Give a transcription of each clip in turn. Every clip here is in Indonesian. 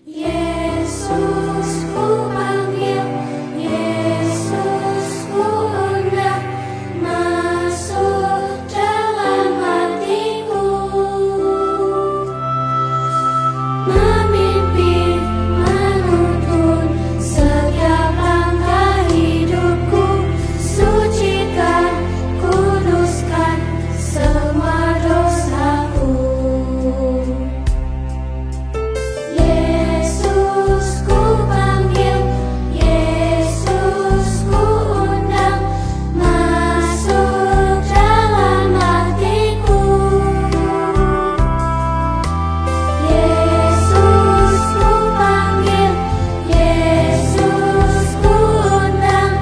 Yesus ku panggil, Yesus ku undang, masuk dalam hatiku, memimpin, menuntun setiap langkah hidupku, sucikan, kuduskan semua dosaku. Yesus ku panggil, Yesus ku undang, masuk dalam hatiku. Yesus ku panggil, Yesus ku undang,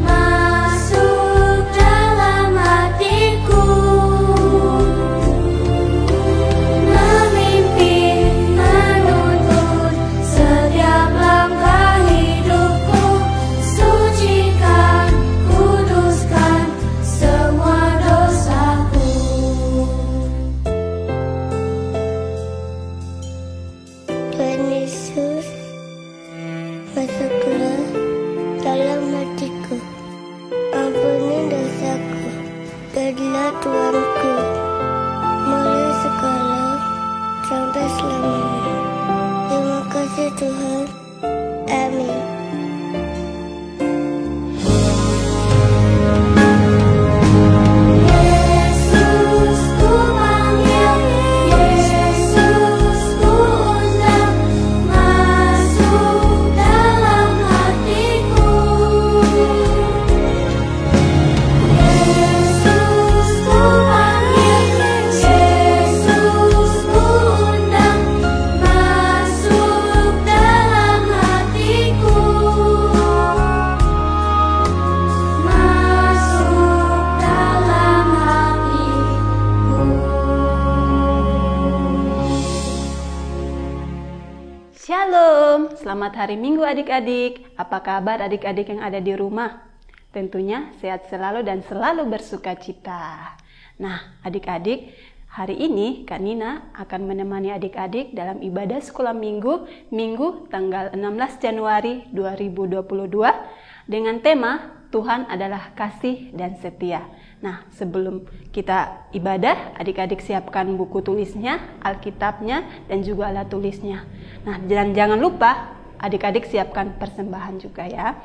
masuk dalam hatiku, memimpin, menuntun setiap langkah hidupku, sucikan, kuduskan semua dosaku. Tuhan Yesus, masuklah dalam hatiku, ampuni dosaku, jadilah Tuanku, mulai sekarang sampai selamanya. Terima kasih Tuhan, amin. Yesus ku panggil, Yesus ku undang, masuk dalam hatiku. Yesus ku panggil, Yesus ku undang, masuk dalam hatiku, masuk dalam hatiku. Shalom, selamat hari Minggu adik-adik. Apa kabar adik-adik yang ada di rumah? Tentunya sehat selalu dan selalu bersuka cita. Nah, adik-adik, hari ini Kak Nina akan menemani adik-adik dalam ibadah sekolah minggu, Minggu tanggal 16 Januari 2022 dengan tema Tuhan adalah kasih dan setia. Nah, sebelum kita ibadah, adik-adik siapkan buku tulisnya, Alkitabnya, dan juga alat tulisnya. Nah, dan jangan lupa adik-adik siapkan persembahan juga ya.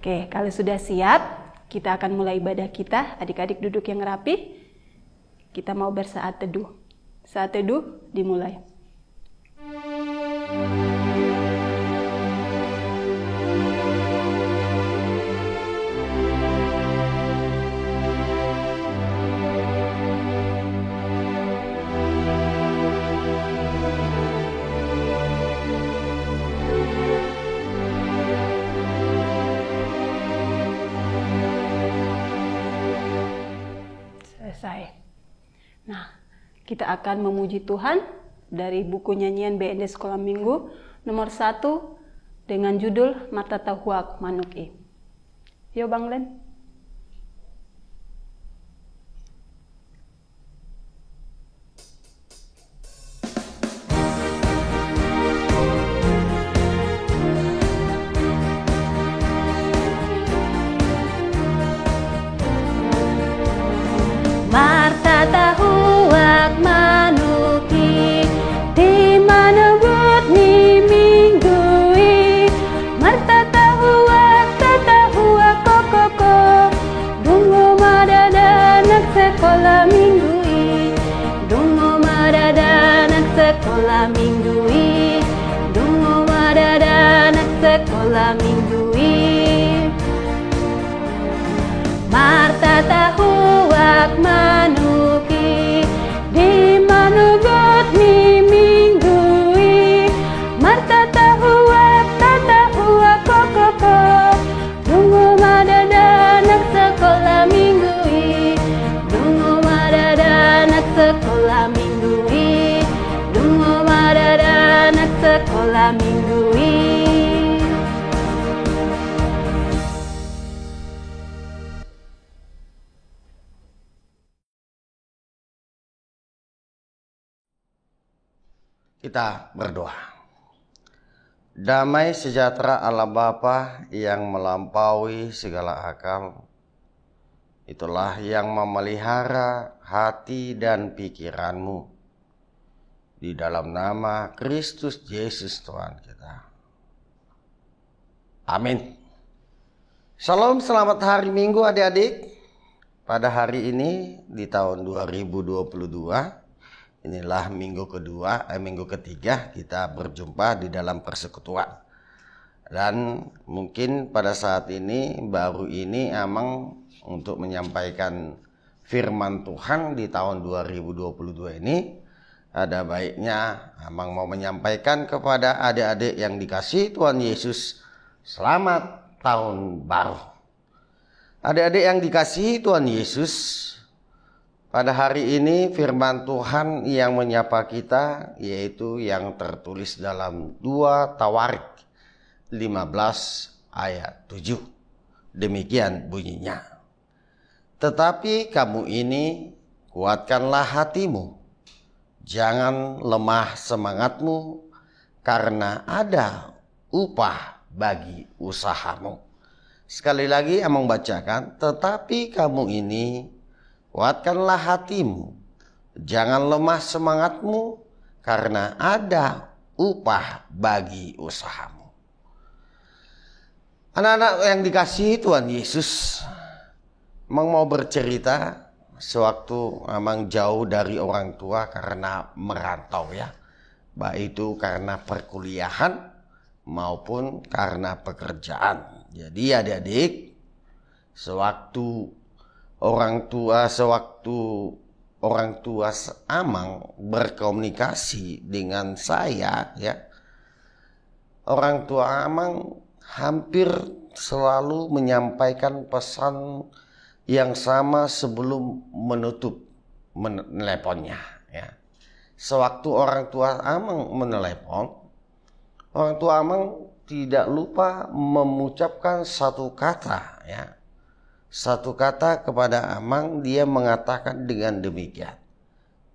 Oke, kalau sudah siap, kita akan mulai ibadah kita. Adik-adik duduk yang rapi. Kita mau bersaat teduh. Saat teduh dimulai. Selesai. Nah, kita akan memuji Tuhan dari buku nyanyian BND Sekolah Minggu nomor 1 dengan judul Mata Tahuak Manuki. Yuk Bang Len. Marta tahuak manuki di mana buat ni minggui. Marta tahuak koko dungo madada nak sekolah minggui. Dungo madada nak sekolah minggui. Dungo madada nak sekolah minggui. Marta tahuak manuki di mana buat ni minggui. Marta tahuak koko dungo madada nak sekolah minggui. Dungo madada nak sekolah minggui. Dungo madada nak sekolah minggui. Kita berdoa. Damai sejahtera Allah Bapa yang melampaui segala akal, itulah yang memelihara hati dan pikiranmu di dalam nama Kristus Yesus Tuhan kita. Amin. Shalom, selamat hari Minggu adik-adik. Pada hari ini di tahun 2022, inilah minggu ketiga kita berjumpa di dalam persekutuan. Dan mungkin pada saat ini, baru ini Amang untuk menyampaikan firman Tuhan di tahun 2022 ini, ada baiknya Amang mau menyampaikan kepada adik-adik yang dikasihi Tuhan Yesus, selamat tahun baru. Adik-adik yang dikasihi Tuhan Yesus, pada hari ini firman Tuhan yang menyapa kita yaitu yang tertulis dalam 2 Tawarik 15 ayat 7. Demikian bunyinya. Tetapi kamu ini kuatkanlah hatimu, jangan lemah semangatmu, karena ada upah bagi usahamu. Sekali lagi Amang bacakan, tetapi kamu ini kuatkanlah hatimu, jangan lemah semangatmu, karena ada upah bagi usahamu. Anak-anak yang dikasihi Tuhan Yesus, Amang mau bercerita sewaktu Amang jauh dari orang tua karena merantau ya. Baik itu karena perkuliahan maupun karena pekerjaan. Jadi adik-adik, sewaktu orang tua Amang berkomunikasi dengan saya ya, orang tua Amang hampir selalu menyampaikan pesan yang sama sebelum menutup meneleponnya ya. Sewaktu orang tua Amang menelepon, orang tua Amang tidak lupa mengucapkan satu kata ya. Satu kata kepada Amang, dia mengatakan dengan demikian,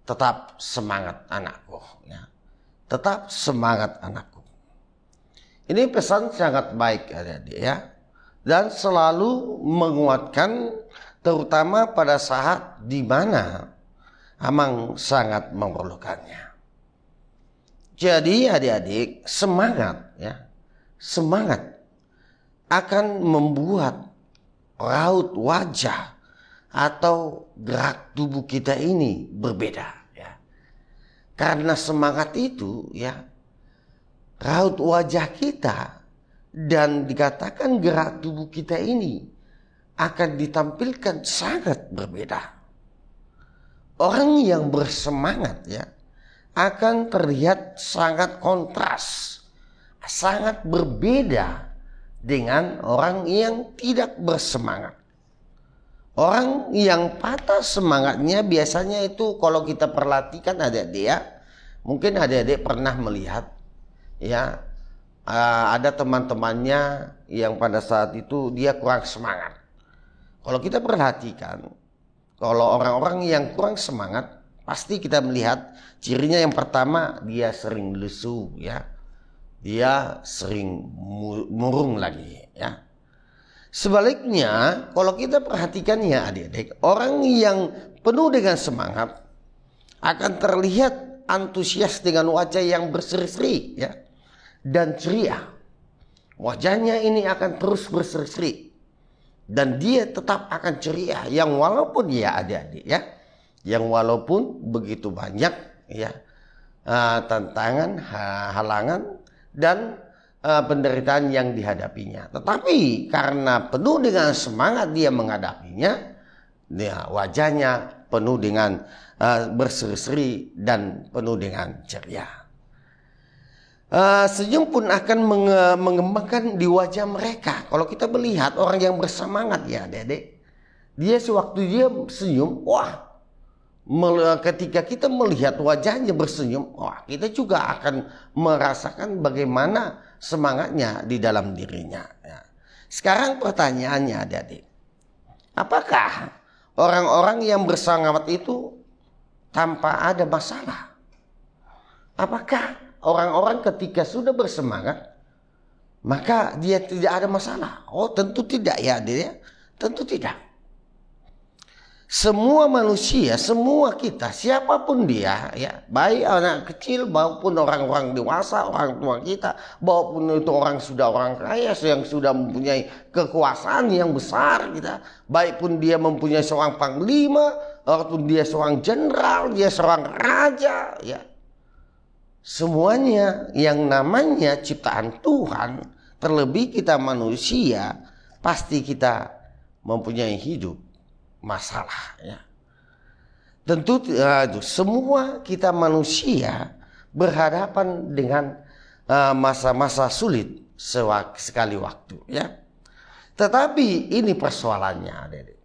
tetap semangat anakku ya. Tetap semangat anakku. Ini pesan sangat baik adik-adik ya. Dan selalu menguatkan, terutama pada saat di mana Amang sangat memerlukannya. Jadi adik-adik, semangat ya. Semangat akan membuat raut wajah atau gerak tubuh kita ini berbeda ya. Karena semangat itu ya, raut wajah kita dan dikatakan gerak tubuh kita ini akan ditampilkan sangat berbeda. Orang yang bersemangat ya akan terlihat sangat kontras, sangat berbeda dengan orang yang tidak bersemangat. Orang yang patah semangatnya biasanya itu kalau kita perhatikan adik-adik ya, mungkin adik-adik pernah melihat ya, ada teman-temannya yang pada saat itu dia kurang semangat. Kalau kita perhatikan, kalau orang-orang yang kurang semangat, pasti kita melihat cirinya yang pertama, dia sering lesu ya. Dia sering murung lagi ya. Sebaliknya kalau kita perhatikan ya adik-adik, orang yang penuh dengan semangat akan terlihat antusias dengan wajah yang berseri-seri ya, dan ceria. Wajahnya ini akan terus berseri-seri dan dia tetap akan ceria, yang walaupun ya adik-adik ya, yang walaupun begitu banyak ya tantangan, halangan dan penderitaan yang dihadapinya. Tetapi karena penuh dengan semangat dia menghadapinya, dia wajahnya penuh dengan berseri-seri dan penuh dengan ceria. Senyum pun akan mengembangkan di wajah mereka. Kalau kita melihat orang yang bersemangat ya adik-adik, dia sewaktu dia senyum, wah, ketika kita melihat wajahnya bersenyum, wah, kita juga akan merasakan bagaimana semangatnya di dalam dirinya ya. Sekarang pertanyaannya adik-adik, apakah orang-orang yang bersemangat itu tanpa ada masalah? Apakah orang-orang ketika sudah bersemangat maka dia tidak ada masalah. Oh, tentu tidak ya, dia. Tentu tidak. Semua manusia, semua kita, siapapun dia, ya, baik anak kecil maupun orang-orang dewasa, orang tua kita, maupun itu orang sudah orang kaya yang sudah mempunyai kekuasaan yang besar, kita, baik pun dia mempunyai seorang panglima, ataupun dia seorang jenderal, dia seorang raja, ya, semuanya yang namanya ciptaan Tuhan, terlebih kita manusia, pasti kita mempunyai hidup masalah, ya. Tentu semua kita manusia berhadapan dengan masa-masa sulit sekali waktu, ya. Tetapi ini persoalannya, adik-adik.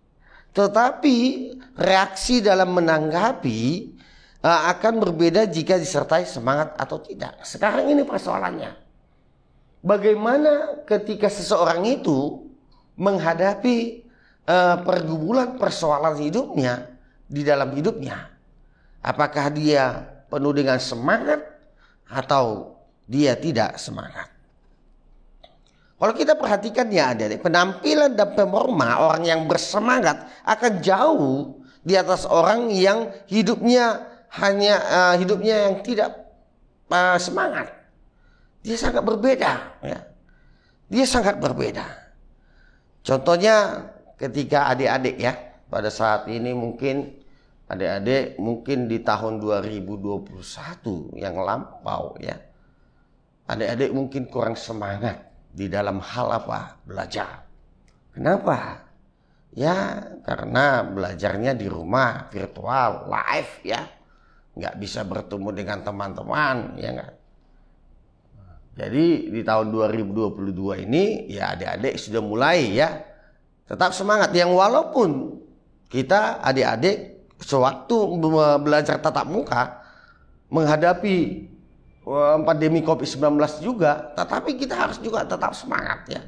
Tetapi reaksi dalam menanggapi akan berbeda jika disertai semangat atau tidak. Sekarang ini persoalannya. Bagaimana ketika seseorang itu menghadapi pergumulan persoalan hidupnya di dalam hidupnya? Apakah dia penuh dengan semangat atau dia tidak semangat? Kalau kita perhatikan ya, adik-adik, penampilan dan performa orang yang bersemangat akan jauh di atas orang yang hidupnya yang tidak semangat. Dia sangat berbeda, ya. Dia sangat berbeda. Contohnya ketika adik-adik, ya, pada saat ini mungkin adik-adik mungkin di tahun 2021 yang lampau, ya, adik-adik mungkin kurang semangat di dalam hal apa? Belajar. Kenapa? Ya, karena belajarnya di rumah, virtual, live, ya. Nggak bisa bertemu dengan teman-teman, ya nggak? Jadi di tahun 2022 ini, ya, adik-adik sudah mulai, ya, tetap semangat. Yang walaupun kita adik-adik sewaktu belajar tatap muka menghadapi pandemi COVID-19 juga, tetapi kita harus juga tetap semangat, ya.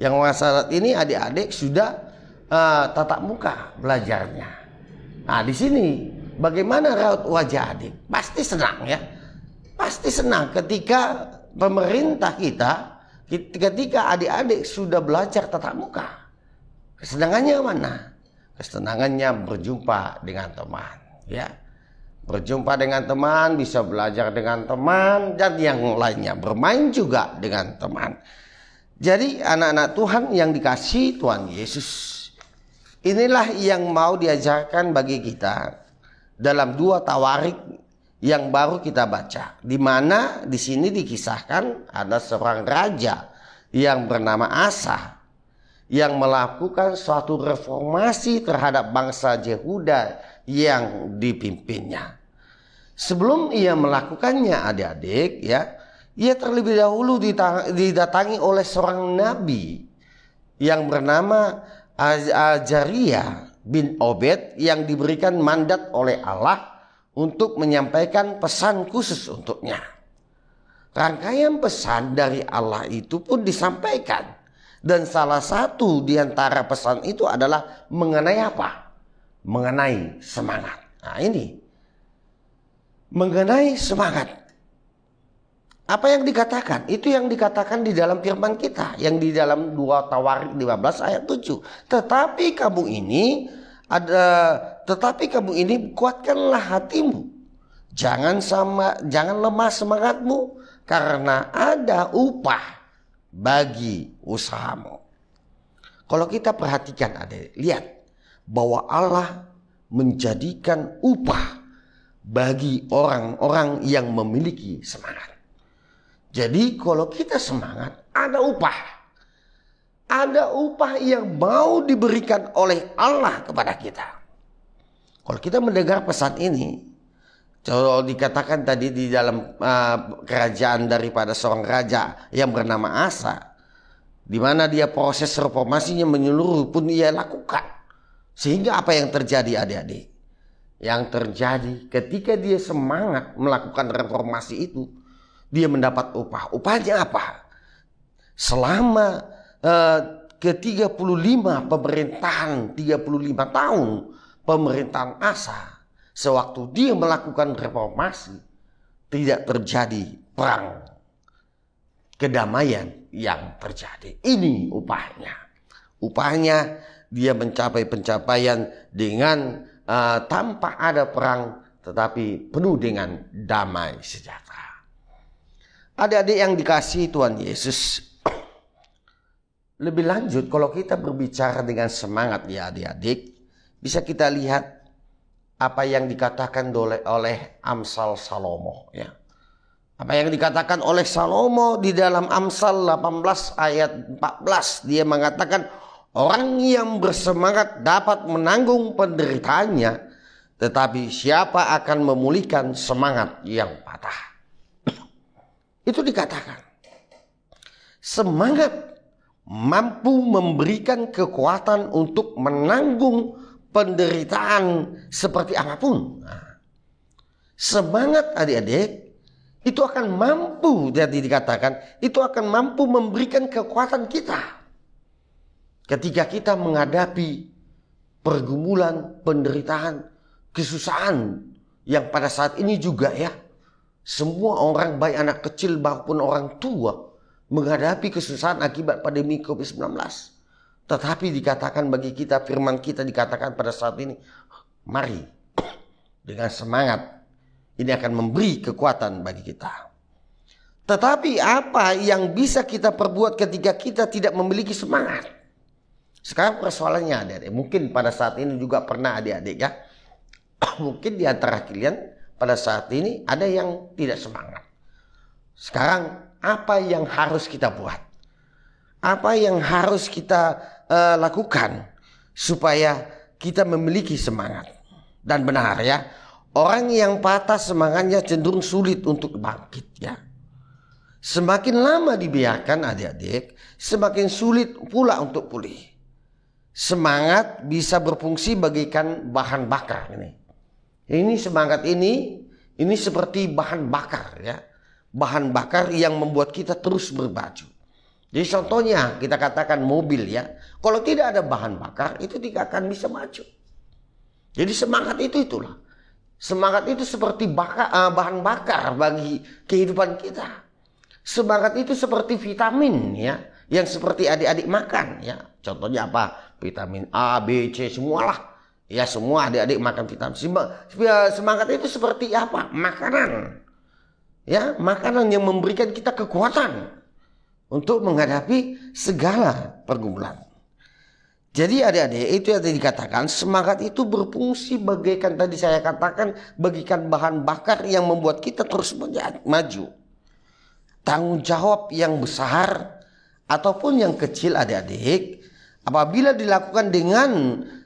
Yang saat ini adik-adik sudah tatap muka belajarnya. Nah, di sini bagaimana raut wajah adik? Pasti senang, ya. Pasti senang ketika pemerintah kita, ketika adik-adik sudah belajar tatap muka. Kesenangannya mana? Kesenangannya berjumpa dengan teman, ya. Berjumpa dengan teman, bisa belajar dengan teman, dan yang lainnya, bermain juga dengan teman. Jadi anak-anak Tuhan yang dikasihi Tuhan Yesus, inilah yang mau diajarkan bagi kita dalam 2 Tawarik yang baru kita baca, di mana di sini dikisahkan ada seorang raja yang bernama Asa yang melakukan suatu reformasi terhadap bangsa Yehuda yang dipimpinnya. Sebelum ia melakukannya, adik-adik, ya, ia terlebih dahulu didatangi oleh seorang nabi yang bernama Azaria bin Obed yang diberikan mandat oleh Allah untuk menyampaikan pesan khusus untuknya. Rangkaian pesan dari Allah itu pun disampaikan. Dan salah satu di antara pesan itu adalah mengenai apa? Mengenai semangat. Nah, ini. Mengenai semangat. Apa yang dikatakan? Itu yang dikatakan di dalam firman kita. Yang di dalam 2 Tawarik 15 ayat 7. Tetapi kamu ini kuatkanlah hatimu. Jangan lemah semangatmu. Karena ada upah bagi usahamu. Kalau kita perhatikan, adik, lihat bahwa Allah menjadikan upah bagi orang-orang yang memiliki semangat. Jadi kalau kita semangat, ada upah. Ada upah yang mau diberikan oleh Allah kepada kita. Kalau kita mendengar pesan ini, kalau dikatakan tadi di dalam kerajaan daripada seorang raja yang bernama Asa, di mana dia proses reformasinya menyeluruh pun ia lakukan. Sehingga apa yang terjadi, adik-adik? Yang terjadi ketika dia semangat melakukan reformasi itu, dia mendapat upah. Upahnya apa? Selama ke-35 pemerintahan, 35 tahun pemerintahan Asa, sewaktu dia melakukan reformasi, tidak terjadi perang. kedamaian yang terjadi. Ini upahnya. Upahnya dia mencapai pencapaian dengan tanpa ada perang, tetapi penuh dengan damai sejahtera. Adik-adik yang dikasihi Tuhan Yesus, lebih lanjut kalau kita berbicara dengan semangat ya adik-adik, bisa kita lihat apa yang dikatakan oleh Amsal Salomo ya. Apa yang dikatakan oleh Salomo di dalam Amsal 18 ayat 14, dia mengatakan orang yang bersemangat dapat menanggung penderitaannya, tetapi siapa akan memulihkan semangat yang patah? Itu dikatakan. Semangat mampu memberikan kekuatan untuk menanggung penderitaan seperti apapun. Nah, semangat adik-adik itu akan mampu, jadi dikatakan, itu akan mampu memberikan kekuatan kita. Ketika kita menghadapi pergumulan, penderitaan, kesusahan yang pada saat ini juga ya, semua orang baik anak kecil maupun orang tua menghadapi kesusahan akibat pandemi COVID-19. Tetapi dikatakan bagi kita, firman kita dikatakan pada saat ini, mari dengan semangat, ini akan memberi kekuatan bagi kita. Tetapi apa yang bisa kita perbuat ketika kita tidak memiliki semangat? Sekarang persoalannya adik-adik, mungkin pada saat ini juga pernah adik-adik ya, mungkin di antara kalian pada saat ini ada yang tidak semangat. Sekarang apa yang harus kita buat? Apa yang harus kita lakukan supaya kita memiliki semangat? Dan benar ya, orang yang patah semangatnya cenderung sulit untuk bangkit ya. Semakin lama dibiarkan adik-adik, semakin sulit pula untuk pulih. Semangat bisa berfungsi bagaikan bahan bakar ini. Ini semangat ini seperti bahan bakar ya. Bahan bakar yang membuat kita terus berbaju. Jadi contohnya kita katakan mobil ya. Kalau tidak ada bahan bakar itu tidak akan bisa maju. Jadi semangat itulah. Semangat itu seperti bahan bakar bagi kehidupan kita. Semangat itu seperti vitamin ya. Yang seperti adik-adik makan ya. Contohnya apa? Vitamin A, B, C semualah. Ya semua adik-adik makan vitamin. Semangat itu seperti apa? Makanan. Ya, makanan yang memberikan kita kekuatan untuk menghadapi segala pergumulan. Jadi adik-adik itu yang dikatakan semangat itu berfungsi bagaikan tadi saya katakan bagaikan bahan bakar yang membuat kita terus maju. Tanggung jawab yang besar ataupun yang kecil adik-adik, apabila dilakukan dengan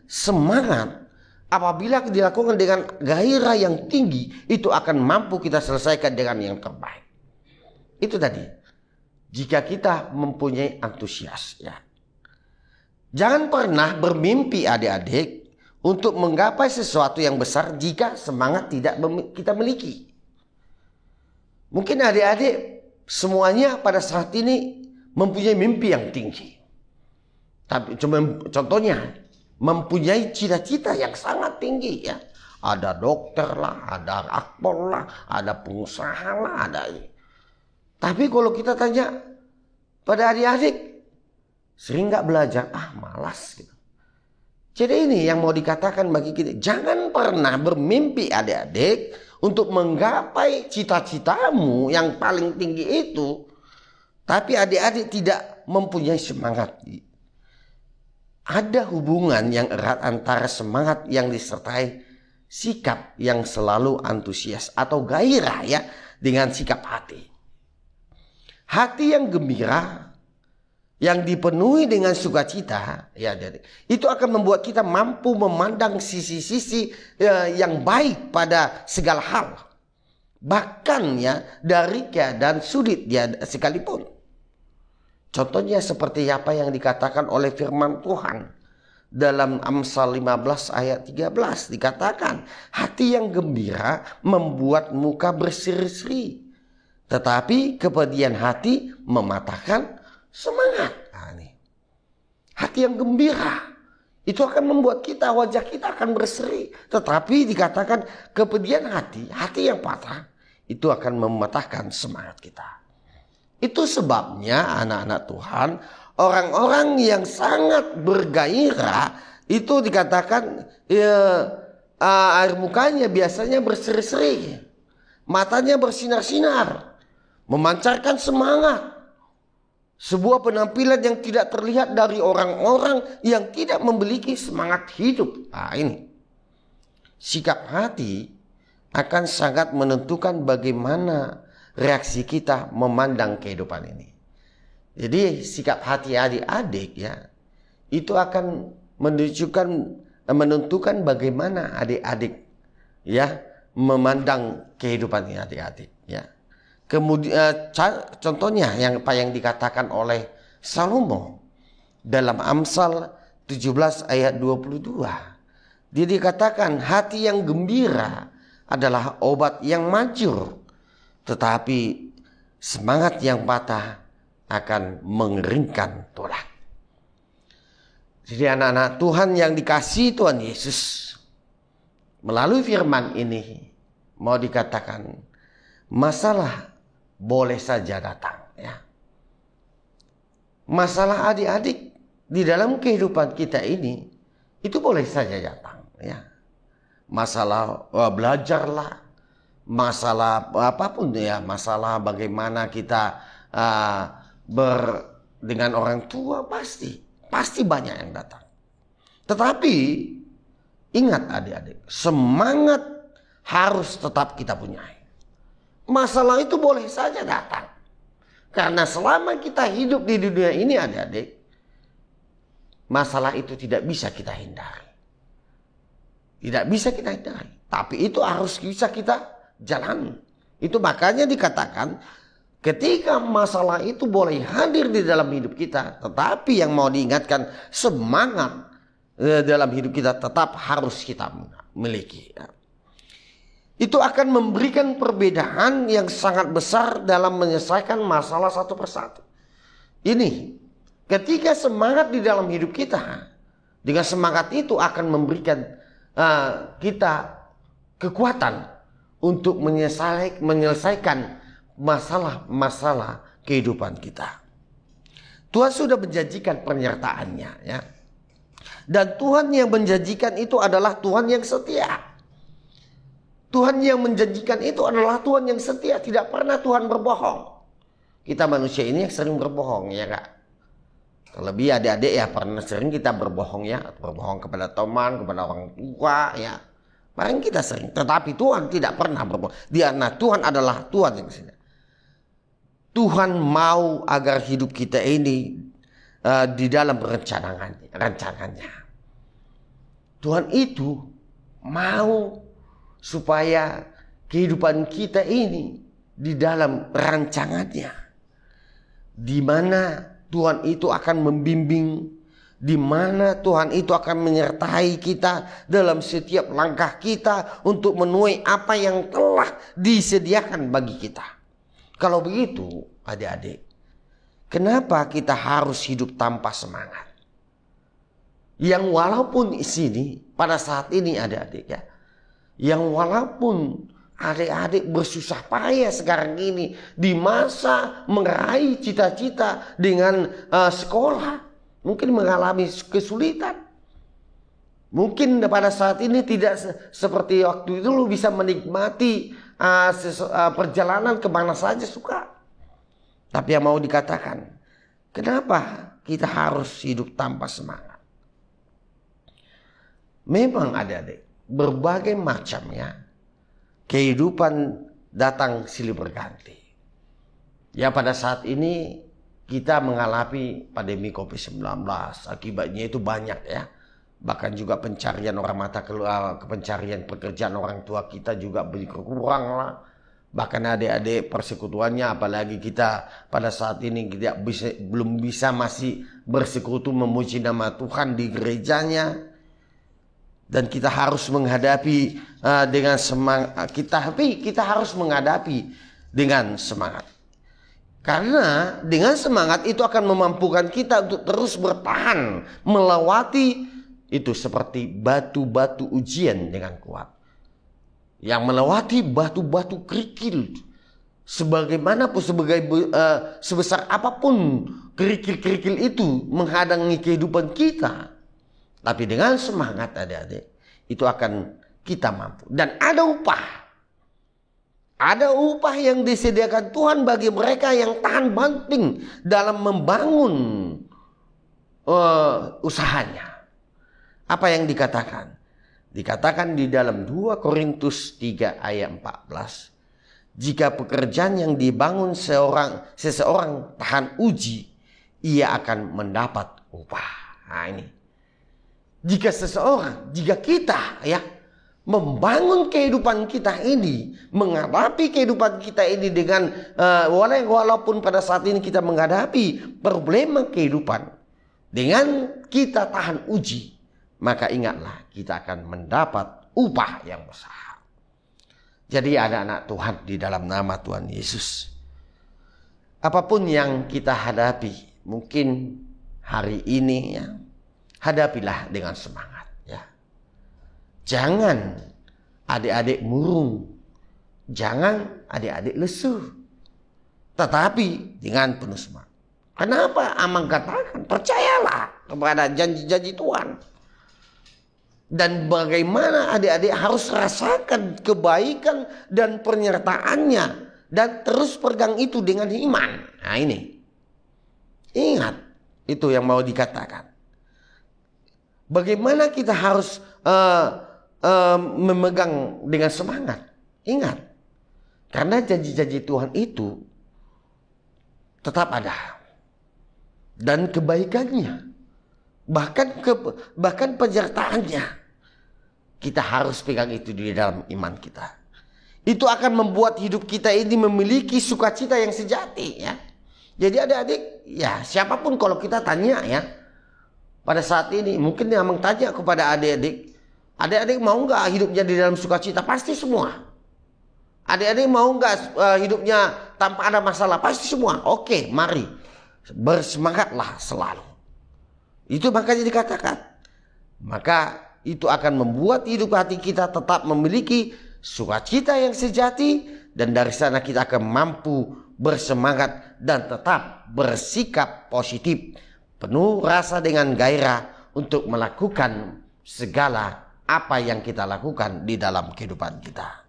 semangat, apabila dilakukan dengan gairah yang tinggi, itu akan mampu kita selesaikan dengan yang terbaik. Itu tadi, jika kita mempunyai antusias ya. Jangan pernah bermimpi adik-adik untuk menggapai sesuatu yang besar jika semangat tidak kita miliki. Mungkin adik-adik semuanya pada saat ini mempunyai mimpi yang tinggi. Tapi cuma contohnya mempunyai cita-cita yang sangat tinggi ya. Ada dokter lah, ada akpol lah, ada pengusaha lah, ada. Tapi kalau kita tanya pada adik-adik, sering nggak belajar? Malas gitu. Jadi ini yang mau dikatakan bagi kita, jangan pernah bermimpi adik-adik untuk menggapai cita-citamu yang paling tinggi itu. Tapi adik-adik tidak mempunyai semangat. Ada hubungan yang erat antara semangat yang disertai sikap yang selalu antusias atau gairah ya dengan sikap hati. Hati yang gembira, yang dipenuhi dengan sukacita ya, itu akan membuat kita mampu memandang sisi-sisi yang baik pada segala hal. Bahkan ya dari keadaan sulit ya sekalipun. Contohnya seperti apa yang dikatakan oleh firman Tuhan dalam Amsal 15 ayat 13 dikatakan, hati yang gembira membuat muka berseri-seri, tetapi kepedihan hati mematahkan semangat. Nah, ini. Hati yang gembira itu akan membuat kita, wajah kita akan berseri, tetapi dikatakan kepedihan hati yang patah itu akan mematahkan semangat kita. Itu sebabnya anak-anak Tuhan, orang-orang yang sangat bergairah itu dikatakan air mukanya biasanya berseri-seri, matanya bersinar-sinar, memancarkan semangat. Sebuah penampilan yang tidak terlihat dari orang-orang yang tidak memiliki semangat hidup. Ini sikap hati akan sangat menentukan bagaimana reaksi kita memandang kehidupan ini. Jadi sikap hati adik-adik ya, itu akan menentukan bagaimana adik-adik ya memandang kehidupan ini adik-adik ya. Kemudian contohnya yang dikatakan oleh Salomo dalam Amsal 17 ayat 22. Dia dikatakan hati yang gembira adalah obat yang manjur, tetapi semangat yang patah akan mengeringkan tulang. Jadi anak-anak Tuhan yang dikasihi Tuhan Yesus, melalui firman ini mau dikatakan masalah boleh saja datang ya. Masalah adik-adik di dalam kehidupan kita ini itu boleh saja datang ya. Masalah belajarlah, masalah apapun ya, masalah bagaimana kita dengan orang tua pasti banyak yang datang. Tetapi ingat adik-adik, semangat harus tetap kita punyai. Masalah itu boleh saja datang. Karena selama kita hidup di dunia ini adik-adik, masalah itu tidak bisa kita hindari. Tidak bisa kita hindari. Tapi itu harus bisa kita jalani. Itu makanya dikatakan ketika masalah itu boleh hadir di dalam hidup kita, tetapi yang mau diingatkan semangat dalam hidup kita tetap harus kita miliki. Itu akan memberikan perbedaan yang sangat besar dalam menyelesaikan masalah satu persatu. Ini ketika semangat di dalam hidup kita, dengan semangat itu akan memberikan kita kekuatan untuk menyelesaikan masalah-masalah kehidupan kita. Tuhan sudah menjanjikan penyertaannya ya. Dan Tuhan yang menjanjikan itu adalah Tuhan yang setia. Tuhan yang menjanjikan itu adalah Tuhan yang setia. Tidak pernah Tuhan berbohong. Kita manusia ini yang sering berbohong ya kak. Terlebih adik-adik ya pernah sering kita berbohong ya. Berbohong kepada teman, kepada orang tua ya. Paling kita sering. Tetapi Tuhan tidak pernah berbohong. Nah, Tuhan adalah Tuhan yang setia. Tuhan mau agar hidup kita ini di dalam rencananya. Tuhan itu mau supaya kehidupan kita ini di dalam rancangannya, di mana Tuhan itu akan membimbing, di mana Tuhan itu akan menyertai kita dalam setiap langkah kita untuk menuai apa yang telah disediakan bagi kita. Kalau begitu adik-adik, kenapa kita harus hidup tanpa semangat? Yang walaupun di sini pada saat ini adik-adik ya, yang walaupun adik-adik bersusah payah sekarang ini di masa meraih cita-cita dengan sekolah, mungkin mengalami kesulitan. Mungkin pada saat ini tidak seperti waktu itu lu bisa menikmati perjalanan kemana saja suka. Tapi yang mau dikatakan, kenapa kita harus hidup tanpa semangat? Memang adik-adik, berbagai macamnya kehidupan datang silih berganti. Ya pada saat ini kita mengalami pandemi COVID-19. Akibatnya itu banyak ya. Bahkan juga pencarian orang mata keluar, pencarian pekerjaan orang tua kita juga berkurang lah. Bahkan adik-adik persekutuannya, apalagi kita pada saat ini belum bisa masih bersekutu memuji nama Tuhan di gerejanya. Dan kita harus menghadapi dengan semangat. Kita harus menghadapi dengan semangat. Karena dengan semangat itu akan memampukan kita untuk terus bertahan melewati itu seperti batu-batu ujian dengan kuat. Yang melewati batu-batu kerikil sebagaimanapun, sebesar apapun kerikil-kerikil itu menghadangi kehidupan kita. Tapi dengan semangat adik-adik, itu akan kita mampu. Dan ada upah. Ada upah yang disediakan Tuhan bagi mereka yang tahan banting dalam membangun usahanya. Apa yang dikatakan? Dikatakan di dalam 2 Korintus 3 ayat 14. Jika pekerjaan yang dibangun seseorang tahan uji, ia akan mendapat upah. Nah ini. Jika kita ya membangun kehidupan kita ini, menghadapi kehidupan kita ini dengan walaupun pada saat ini kita menghadapi problema kehidupan, dengan kita tahan uji, maka ingatlah kita akan mendapat upah yang besar. Jadi anak-anak Tuhan di dalam nama Tuhan Yesus, apapun yang kita hadapi, mungkin hari ini ya, hadapilah dengan semangat ya. Jangan adik-adik murung, jangan adik-adik lesu, tetapi dengan penuh semangat. Kenapa Amang katakan? Percayalah kepada janji-janji Tuhan. Dan bagaimana adik-adik harus rasakan kebaikan dan penyertaannya, dan terus pegang itu dengan iman. Nah ini, ingat itu yang mau dikatakan. Bagaimana kita harus memegang dengan semangat. Ingat, karena janji-janji Tuhan itu tetap ada, dan kebaikannya, bahkan penyertaannya, kita harus pegang itu di dalam iman kita. Itu akan membuat hidup kita ini memiliki sukacita yang sejati ya. Jadi adik-adik ya, siapapun kalau kita tanya ya, pada saat ini mungkin yang tanya kepada adik-adik, adik-adik mau nggak hidupnya di dalam sukacita? Pasti semua. Adik-adik mau nggak hidupnya tanpa ada masalah? Pasti semua. Oke, mari bersemangatlah selalu. Itu makanya dikatakan. Maka itu akan membuat hidup hati kita tetap memiliki sukacita yang sejati, dan dari sana kita akan mampu bersemangat dan tetap bersikap positif, penuh rasa dengan gairah untuk melakukan segala apa yang kita lakukan di dalam kehidupan kita.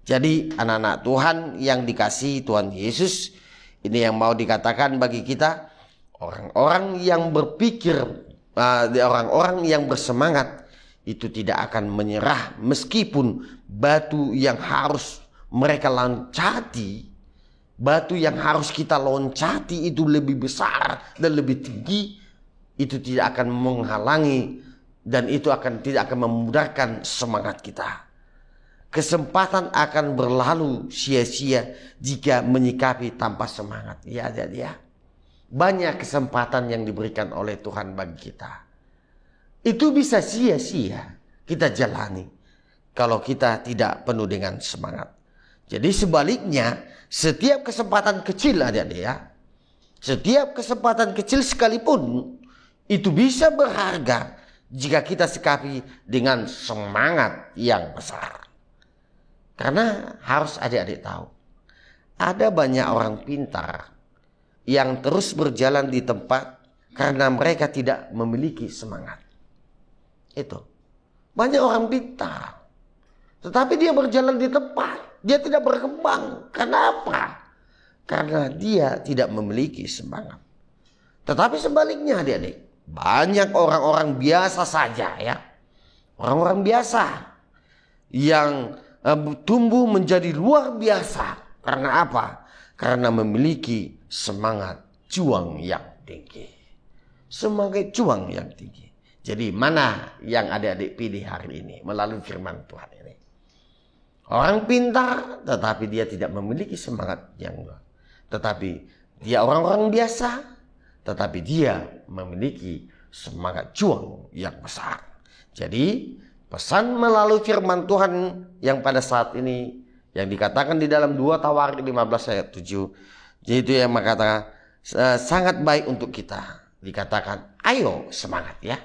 Jadi anak-anak Tuhan yang dikasihi Tuhan Yesus, ini yang mau dikatakan bagi kita, orang-orang yang berpikir, orang-orang yang bersemangat itu tidak akan menyerah meskipun batu yang harus mereka loncati, batu yang harus kita loncati itu lebih besar dan lebih tinggi, itu tidak akan menghalangi, dan itu tidak akan memudahkan semangat kita. Kesempatan akan berlalu sia-sia jika menyikapi tanpa semangat. Ya. Banyak kesempatan yang diberikan oleh Tuhan bagi kita. Itu bisa sia-sia kita jalani kalau kita tidak penuh dengan semangat. Jadi sebaliknya, setiap kesempatan kecil adik-adik ya, setiap kesempatan kecil sekalipun itu bisa berharga jika kita sikapi dengan semangat yang besar. Karena harus adik-adik tahu, ada banyak orang pintar yang terus berjalan di tempat karena mereka tidak memiliki semangat. Itu. Banyak orang pintar, tetapi dia berjalan di tempat, dia tidak berkembang. Kenapa? Karena dia tidak memiliki semangat. Tetapi sebaliknya adik-adik, banyak orang-orang biasa saja ya, orang-orang biasa yang tumbuh menjadi luar biasa. Karena apa? Karena memiliki semangat juang yang tinggi. Semangat juang yang tinggi. Jadi mana yang adik-adik pilih hari ini melalui firman Tuhan ini? Orang pintar tetapi dia tidak memiliki semangat yang luar. Tetapi dia orang-orang biasa tetapi dia memiliki semangat juang yang besar. Jadi pesan melalui firman Tuhan yang pada saat ini yang dikatakan di dalam 2 Tawarik 15 ayat 7, yaitu yang mengatakan sangat baik untuk kita. Dikatakan ayo semangat ya.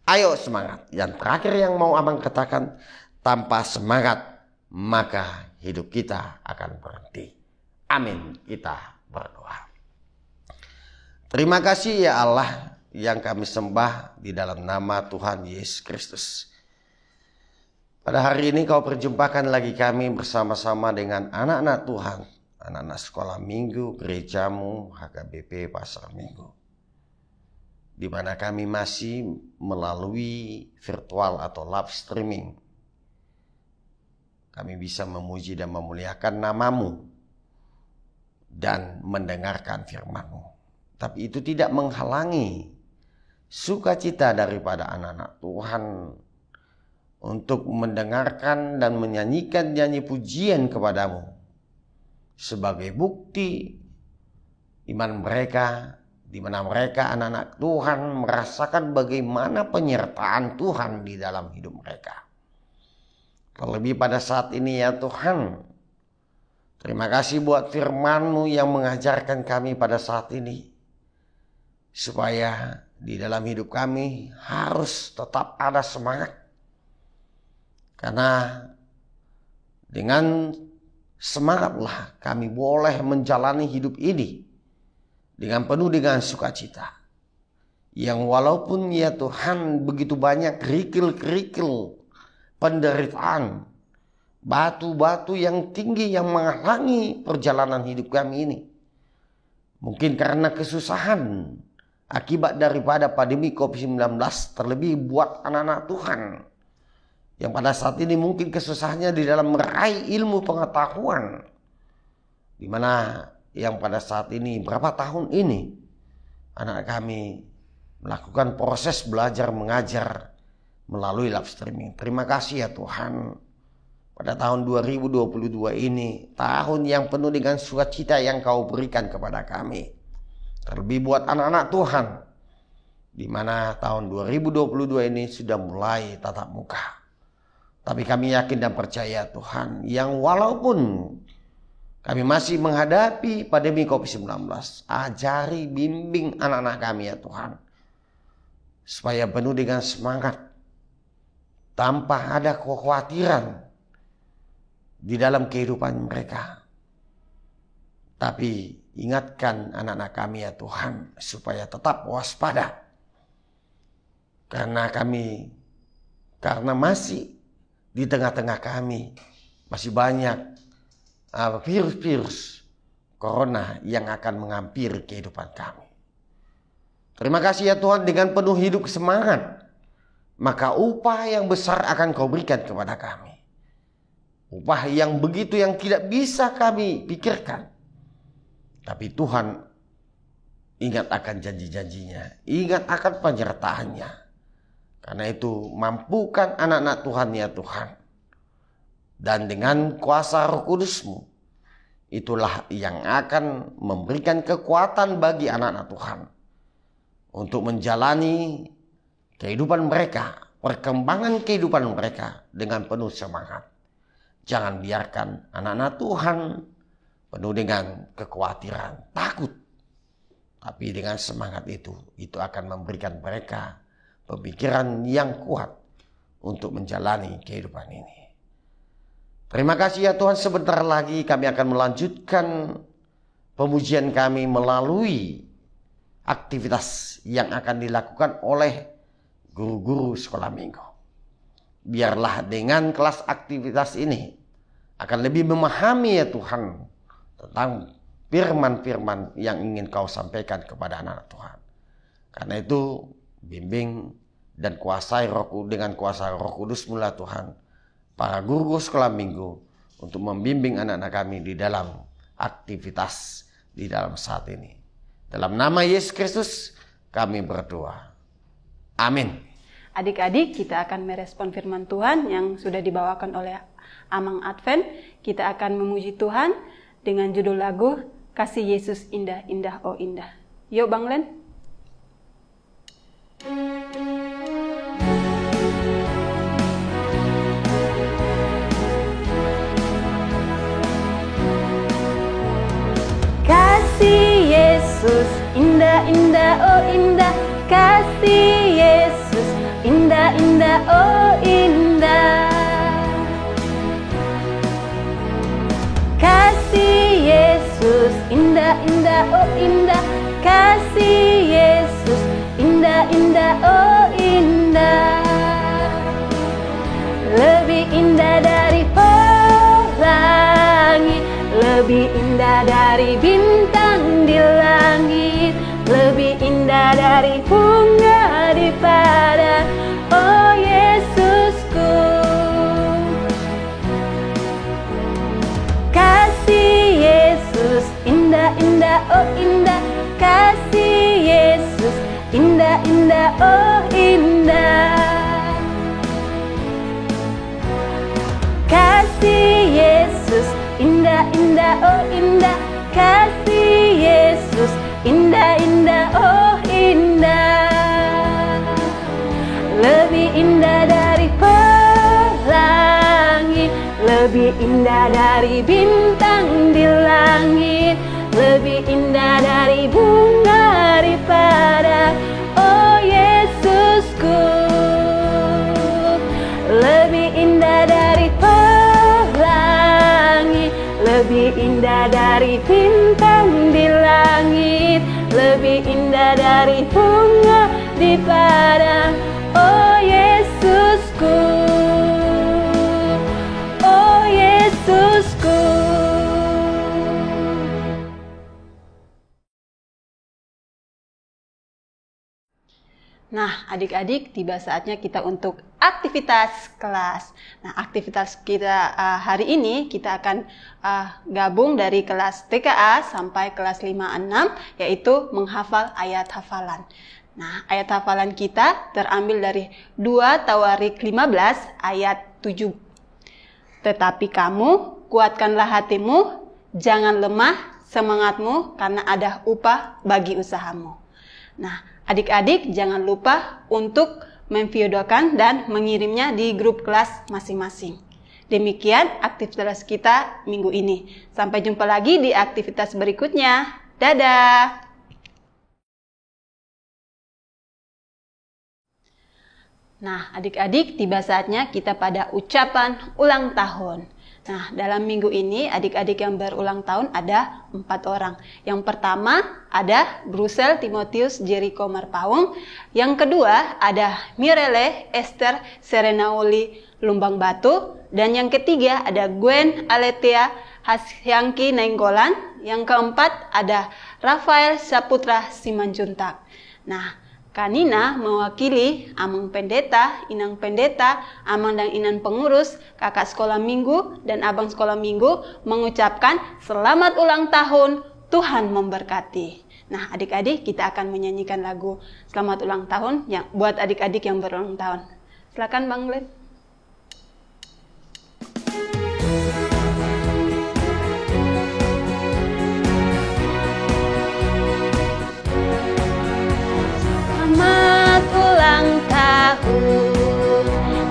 Ayo semangat. Yang terakhir yang mau abang katakan, tanpa semangat maka hidup kita akan berhenti. Amin. Kita berdoa. Terima kasih ya Allah yang kami sembah di dalam nama Tuhan Yesus Kristus. Pada hari ini kau perjumpakan lagi kami bersama-sama dengan anak-anak Tuhan, anak-anak sekolah minggu, gerejamu, HKBP Pasar Minggu. Di mana kami masih melalui virtual atau live streaming. Kami bisa memuji dan memuliakan namamu dan mendengarkan firman-Mu. Tapi itu tidak menghalangi sukacita daripada anak-anak Tuhan untuk mendengarkan dan menyanyikan nyanyi pujian kepadamu sebagai bukti iman mereka, di mana mereka anak-anak Tuhan merasakan bagaimana penyertaan Tuhan di dalam hidup mereka. Terlebih pada saat ini ya Tuhan, terima kasih buat firman-Mu yang mengajarkan kami pada saat ini, supaya di dalam hidup kami harus tetap ada semangat. Karena dengan semangatlah kami boleh menjalani hidup ini dengan penuh dengan sukacita. Yang walaupun ya Tuhan begitu banyak kerikil-kerikil penderitaan, batu-batu yang tinggi yang menghalangi perjalanan hidup kami ini. Mungkin karena kesusahan akibat daripada pandemi COVID-19, terlebih buat anak-anak Tuhan yang pada saat ini mungkin kesusahannya di dalam meraih ilmu pengetahuan, di mana yang pada saat ini berapa tahun ini anak kami melakukan proses belajar mengajar melalui live streaming. Terima kasih ya Tuhan, pada tahun 2022 ini tahun yang penuh dengan sukacita yang Kau berikan kepada kami. Terlebih buat anak-anak Tuhan, di mana tahun 2022 ini sudah mulai tatap muka. Tapi kami yakin dan percaya Tuhan, yang walaupun kami masih menghadapi pandemi COVID-19, ajari, bimbing anak-anak kami ya Tuhan, supaya penuh dengan semangat, tanpa ada kekhawatiran di dalam kehidupan mereka. Tapi ingatkan anak-anak kami ya Tuhan, supaya tetap waspada. Karena masih di tengah-tengah kami masih banyak virus corona yang akan menghampiri kehidupan kami. Terima kasih ya Tuhan, dengan penuh hidup semangat, maka upah yang besar akan Kau berikan kepada kami. Upah yang begitu yang tidak bisa kami pikirkan. Tapi Tuhan ingat akan janji-janjinya, ingat akan penyertaannya. Karena itu mampukan anak-anak Tuhan ya Tuhan. Dan dengan kuasa Roh Kudus-Mu, itulah yang akan memberikan kekuatan bagi anak-anak Tuhan untuk menjalani kehidupan mereka, perkembangan kehidupan mereka dengan penuh semangat. Jangan biarkan anak-anak Tuhan penuh dengan kekhawatiran, takut. Tapi dengan semangat itu akan memberikan mereka pemikiran yang kuat untuk menjalani kehidupan ini. Terima kasih ya Tuhan, sebentar lagi kami akan melanjutkan pemujian kami melalui aktivitas yang akan dilakukan oleh guru-guru sekolah minggu. Biarlah dengan kelas aktivitas ini akan lebih memahami ya Tuhan tentang firman-firman yang ingin Kau sampaikan kepada anak Tuhan. Karena itu bimbing dan kuasai dengan kuasa Roh Kudus mula Tuhan para guru sekolah minggu untuk membimbing anak-anak kami di dalam aktivitas di dalam saat ini. Dalam nama Yesus Kristus kami berdoa. Amin. Adik-adik, kita akan merespon firman Tuhan yang sudah dibawakan oleh Amang Advent. Kita akan memuji Tuhan dengan judul lagu Kasih Yesus Indah, Indah, Oh Indah. Yuk Bang Len. Kasih Yesus indah, indah, oh indah. Kasih Yesus indah, indah, oh indah. Kasih Yesus dari bintang di langit, lebih indah dari bunga di padang. Oh Yesusku, kasih Yesus indah-indah, oh indah. Kasih Yesus indah-indah, oh indah. Kasih Yesus indah-indah, oh indah. Kasih Yesus indah-indah, oh indah. Lebih indah dari pelangi, lebih indah dari bintang di langit, lebih indah dari bunga di padang. Oh Yesusku, lebih indah dari pelangi, lebih indah dari bintang di langit, lebih indah dari bunga di padang. Oh Yesusku, oh Yesusku. Nah, adik-adik, tiba saatnya kita untuk aktivitas kelas. Nah, aktivitas kita hari ini kita akan gabung dari kelas TKA sampai kelas 5-6, yaitu menghafal ayat hafalan. Nah, ayat hafalan kita terambil dari 2 Tawarik 15 ayat 7. Tetapi kamu kuatkanlah hatimu, jangan lemah semangatmu, karena ada upah bagi usahamu. Nah, adik-adik jangan lupa untuk memvideokan dan mengirimnya di grup kelas masing-masing. Demikian aktivitas kita minggu ini. Sampai jumpa lagi di aktivitas berikutnya. Dadah! Nah, adik-adik, tiba saatnya kita pada ucapan ulang tahun. Nah, dalam minggu ini adik-adik yang berulang tahun ada 4 orang. Yang pertama ada Brusel Timotius Jericho Marpaung. Yang kedua ada Mirele Esther Serenauli Lumbang Batu. Dan yang ketiga ada Gwen Aletia Hasyangki Nainggolan. Yang keempat ada Rafael Saputra Simanjuntak. Nah, Kanina mewakili Amang Pendeta, Inang Pendeta, Amang dan Inan Pengurus, Kakak Sekolah Minggu, dan Abang Sekolah Minggu mengucapkan selamat ulang tahun, Tuhan memberkati. Nah, adik-adik, kita akan menyanyikan lagu selamat ulang tahun yang buat adik-adik yang berulang tahun. Silakan Bang Glenn.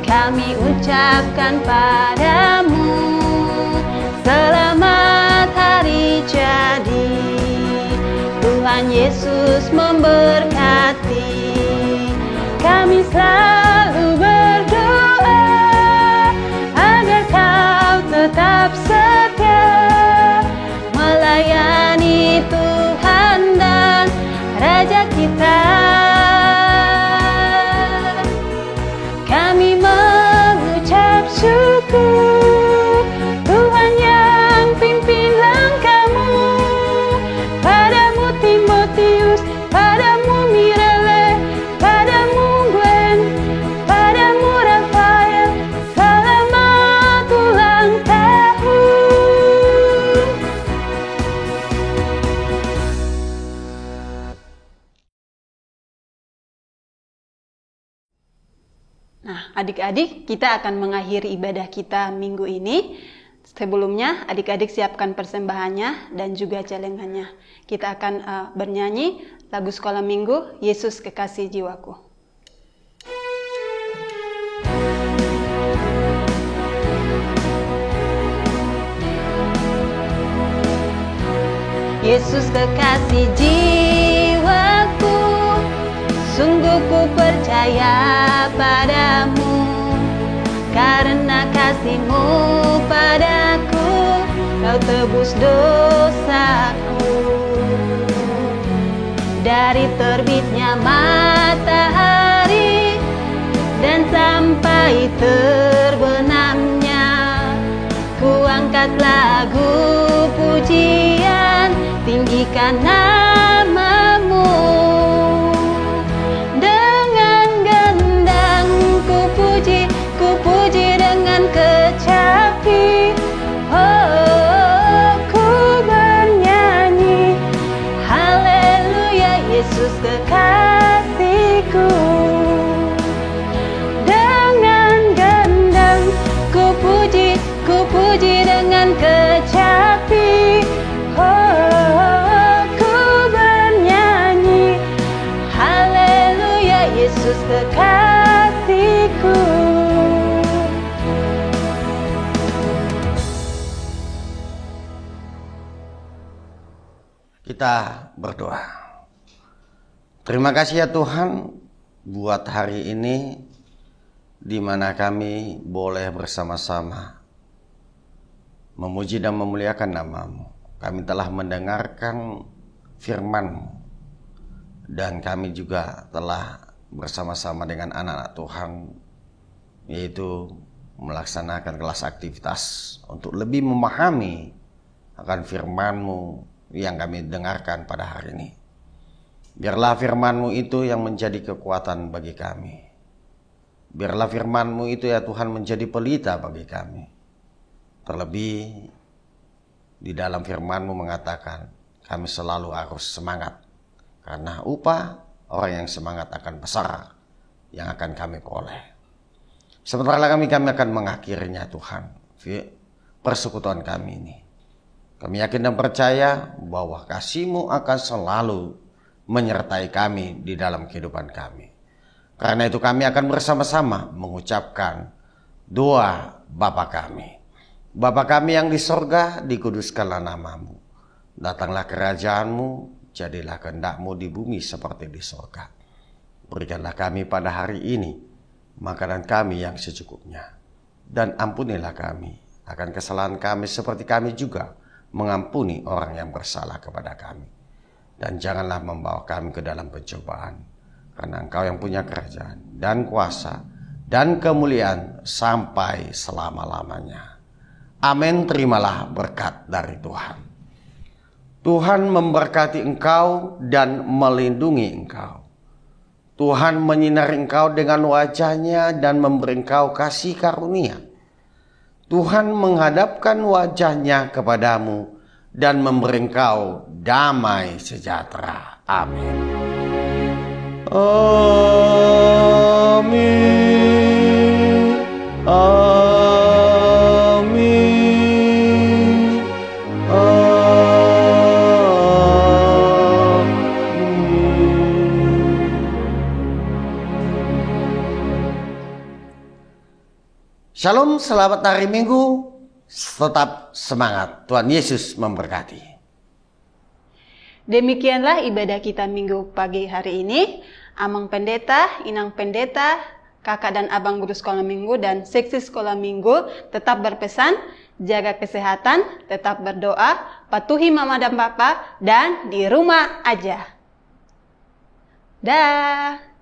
Kami ucapkan padamu selamat hari jadi, Tuhan Yesus memberkati. Kami selalu berdoa agar kau tetap setia melayani Tuhan dan Raja kita. Kami mengucap syukur, Tuhan yang pimpin langkahmu. Padamu Timotius, padamu Mirele, padamu Gwen, padamu Rafael, selamat ulang tahun. Nah, adik-adik, kita akan mengakhiri ibadah kita minggu ini. Sebelumnya, adik-adik siapkan persembahannya dan juga celengannya. Kita akan bernyanyi lagu sekolah minggu, Yesus Kekasih Jiwaku. Yesus kekasih jiwaku, sungguh ku percaya padamu, karena kasih-Mu padaku, Kau tebus dosaku. Dari terbitnya matahari dan sampai terbenamnya, ku angkat lagu pujian tinggikan namamu. Dengan gendang ku puji dengan kecapi. Oh, ku bernyanyi, haleluya Yesus kekasihku. Dengan gendang ku puji dengan kecapi. Oh, ku bernyanyi, haleluya Yesus kekasihku. Kita berdoa. Terima kasih ya Tuhan buat hari ini di mana kami boleh bersama-sama memuji dan memuliakan nama-Mu. Kami telah mendengarkan firman-Mu dan kami juga telah bersama-sama dengan anak-anak Tuhan, yaitu melaksanakan kelas aktivitas untuk lebih memahami akan firman-Mu yang kami dengarkan pada hari ini. Biarlah firman-Mu itu yang menjadi kekuatan bagi kami. Biarlah firman-Mu itu ya Tuhan menjadi pelita bagi kami. Terlebih di dalam firman-Mu mengatakan kami selalu harus semangat. Karena upah orang yang semangat akan besar yang akan kami peroleh. Sebentar lagi kami akan mengakhirinya Tuhan, persekutuan kami ini. Kami yakin dan percaya bahwa kasih-Mu akan selalu menyertai kami di dalam kehidupan kami. Karena itu kami akan bersama-sama mengucapkan doa Bapa kami. Bapa kami yang di sorga, dikuduskanlah nama-Mu. Datanglah kerajaan-Mu, jadilah kehendak-Mu di bumi seperti di sorga. Berikanlah kami pada hari ini makanan kami yang secukupnya. Dan ampunilah kami akan kesalahan kami seperti kami juga mengampuni orang yang bersalah kepada kami. Dan janganlah membawa kami ke dalam pencobaan, karena Engkau yang punya kerajaan dan kuasa dan kemuliaan sampai selama-lamanya. Amin. Terimalah berkat dari Tuhan. Tuhan memberkati engkau dan melindungi engkau. Tuhan menyinari engkau dengan wajah-Nya dan memberi engkau kasih karunia. Tuhan menghadapkan wajah-Nya kepadamu dan memberi engkau damai sejahtera. Amin. Amin. Amin. Amin. Shalom, selamat hari Minggu. Tetap semangat. Tuhan Yesus memberkati. Demikianlah ibadah kita minggu pagi hari ini. Amang pendeta, inang pendeta, kakak dan abang guru sekolah minggu dan seksi sekolah minggu tetap berpesan, jaga kesehatan, tetap berdoa, patuhi mama dan papa, dan di rumah aja. Dah.